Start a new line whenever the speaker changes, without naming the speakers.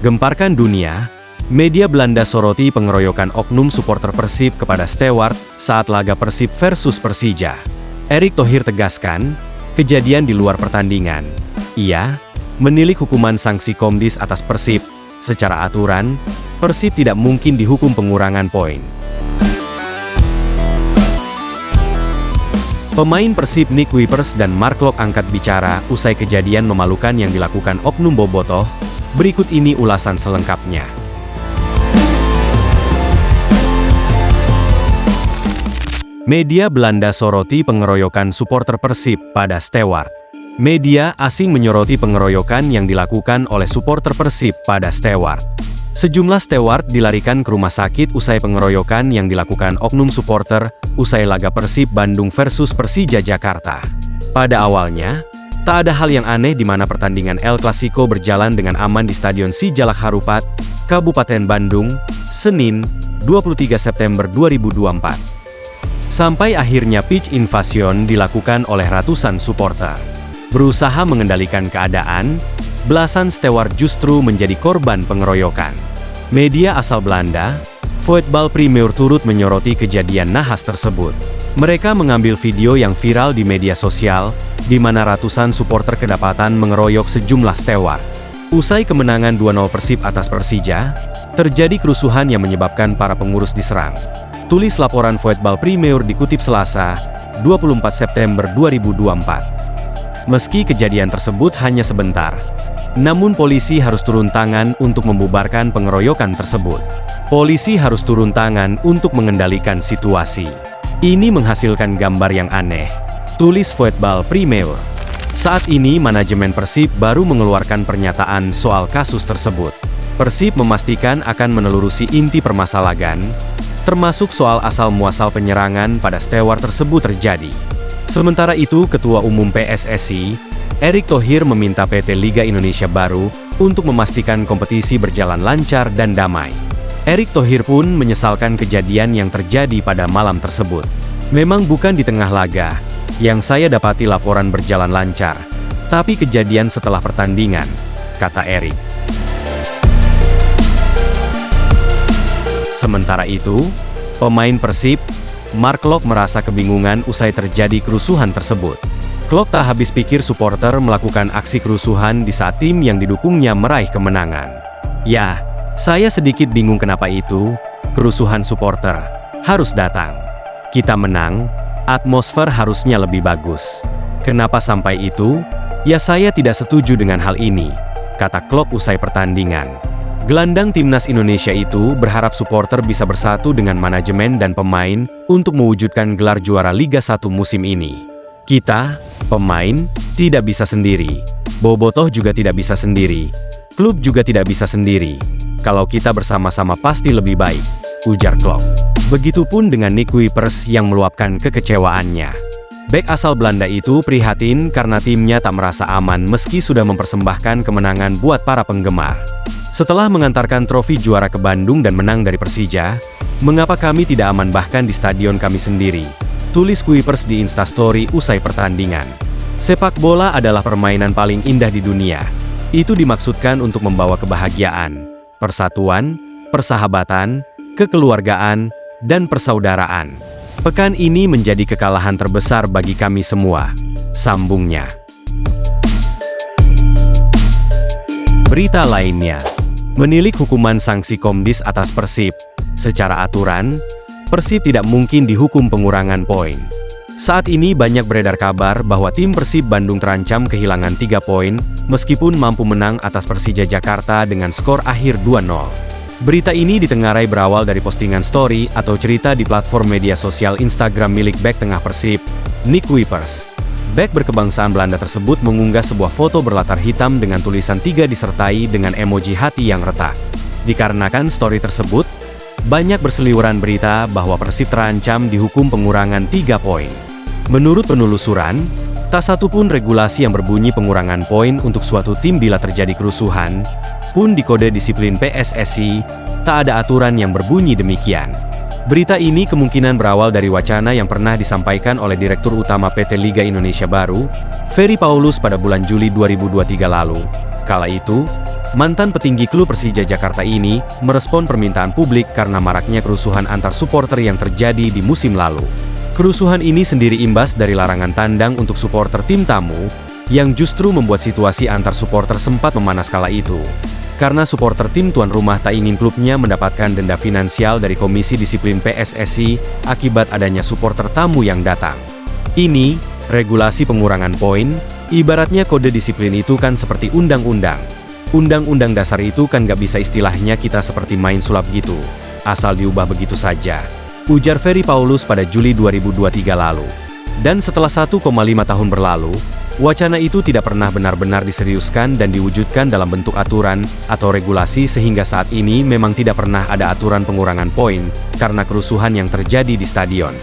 Gemparkan dunia, media Belanda soroti pengeroyokan oknum supporter Persib kepada Stewart saat laga Persib versus Persija. Erick Thohir tegaskan, kejadian di luar pertandingan. Ia menilik hukuman sanksi Komdis atas Persib. Secara aturan, Persib tidak mungkin dihukum pengurangan poin. Pemain Persib Nick Kuipers dan Mark Klok angkat bicara usai kejadian memalukan yang dilakukan oknum bobotoh. Berikut ini ulasan selengkapnya. Media Belanda soroti pengeroyokan supporter Persib pada Stewart. Media asing menyoroti pengeroyokan yang dilakukan oleh supporter Persib pada Stewart. Sejumlah Stewart dilarikan ke rumah sakit usai pengeroyokan yang dilakukan oknum supporter usai laga Persib Bandung versus Persija Jakarta. Pada awalnya, tak ada hal yang aneh di mana pertandingan El Clasico berjalan dengan aman di Stadion Sijalak Harupat, Kabupaten Bandung, Senin, 23 September 2024. Sampai akhirnya pitch invasion dilakukan oleh ratusan supporter. Berusaha mengendalikan keadaan, belasan Stewart justru menjadi korban pengeroyokan. Media asal Belanda, Voetbal Premier turut menyoroti kejadian nahas tersebut. Mereka mengambil video yang viral di media sosial, di mana ratusan supporter kedapatan mengeroyok sejumlah Stewart. Usai kemenangan 2-0 Persib atas Persija, terjadi kerusuhan yang menyebabkan para pengurus diserang. Tulis laporan Voetbal Premier dikutip Selasa, 24 September 2024. Meski kejadian tersebut hanya sebentar, namun polisi harus turun tangan untuk membubarkan pengeroyokan tersebut. Polisi harus turun tangan untuk mengendalikan situasi. Ini menghasilkan gambar yang aneh, tulis Voetbal Premier. Saat ini manajemen Persib baru mengeluarkan pernyataan soal kasus tersebut. Persib memastikan akan menelurusi inti permasalahan, termasuk soal asal-muasal penyerangan pada Stewart tersebut terjadi. Sementara itu, Ketua Umum PSSI, Erick Thohir meminta PT Liga Indonesia Baru untuk memastikan kompetisi berjalan lancar dan damai. Erick Thohir pun menyesalkan kejadian yang terjadi pada malam tersebut. Memang bukan di tengah laga yang saya dapati laporan berjalan lancar, tapi kejadian setelah pertandingan, kata Erick. Sementara itu, pemain Persib, Mark Klok merasa kebingungan usai terjadi kerusuhan tersebut. Klok tak habis pikir supporter melakukan aksi kerusuhan di saat tim yang didukungnya meraih kemenangan. Ya, saya sedikit bingung kenapa itu, kerusuhan supporter harus datang. Kita menang, atmosfer harusnya lebih bagus. Kenapa sampai itu? Ya saya tidak setuju dengan hal ini, kata Klok usai pertandingan. Gelandang timnas Indonesia itu berharap supporter bisa bersatu dengan manajemen dan pemain untuk mewujudkan gelar juara Liga 1 musim ini. Kita, pemain, tidak bisa sendiri. Bobotoh juga tidak bisa sendiri. Klub juga tidak bisa sendiri. Kalau kita bersama-sama pasti lebih baik, ujar Klok. Begitupun dengan Nick Kuipers yang meluapkan kekecewaannya. Bek asal Belanda itu prihatin karena timnya tak merasa aman meski sudah mempersembahkan kemenangan buat para penggemar. Setelah mengantarkan trofi juara ke Bandung dan menang dari Persija, mengapa kami tidak aman bahkan di stadion kami sendiri? Tulis Kuipers di Instastory usai pertandingan. Sepak bola adalah permainan paling indah di dunia. Itu dimaksudkan untuk membawa kebahagiaan, persatuan, persahabatan, kekeluargaan, dan persaudaraan. Pekan ini menjadi kekalahan terbesar bagi kami semua, sambungnya. Berita lainnya, menilik hukuman sanksi Komdis atas Persib. Secara aturan, Persib tidak mungkin dihukum pengurangan poin. Saat ini banyak beredar kabar bahwa tim Persib Bandung terancam kehilangan 3 poin, meskipun mampu menang atas Persija Jakarta dengan skor akhir 2-0. Berita ini ditengarai berawal dari postingan story atau cerita di platform media sosial Instagram milik bek tengah Persib, Nick Kuipers. Bek berkebangsaan Belanda tersebut mengunggah sebuah foto berlatar hitam dengan tulisan 3 disertai dengan emoji hati yang retak. Dikarenakan story tersebut, banyak berseliweran berita bahwa Persib terancam dihukum pengurangan 3 poin. Menurut penelusuran, tak satu pun regulasi yang berbunyi pengurangan poin untuk suatu tim bila terjadi kerusuhan, pun di kode disiplin PSSI, tak ada aturan yang berbunyi demikian. Berita ini kemungkinan berawal dari wacana yang pernah disampaikan oleh Direktur Utama PT Liga Indonesia Baru, Ferry Paulus pada bulan Juli 2023 lalu. Kala itu, Mantan petinggi klub Persija Jakarta ini merespon permintaan publik karena maraknya kerusuhan antar supporter yang terjadi di musim lalu. Kerusuhan ini sendiri imbas dari larangan tandang untuk supporter tim tamu, yang justru membuat situasi antar supporter sempat memanas kala itu. Karena supporter tim tuan rumah tak ingin klubnya mendapatkan denda finansial dari Komisi Disiplin PSSI akibat adanya supporter tamu yang datang. Ini, regulasi pengurangan poin, ibaratnya kode disiplin itu kan seperti undang-undang. Undang-undang dasar itu kan gak bisa istilahnya kita seperti main sulap gitu, asal diubah begitu saja, ujar Ferry Paulus pada Juli 2023 lalu. Dan setelah 1,5 tahun berlalu, wacana itu tidak pernah benar-benar diseriuskan dan diwujudkan dalam bentuk aturan atau regulasi sehingga saat ini memang tidak pernah ada aturan pengurangan poin karena kerusuhan yang terjadi di stadion.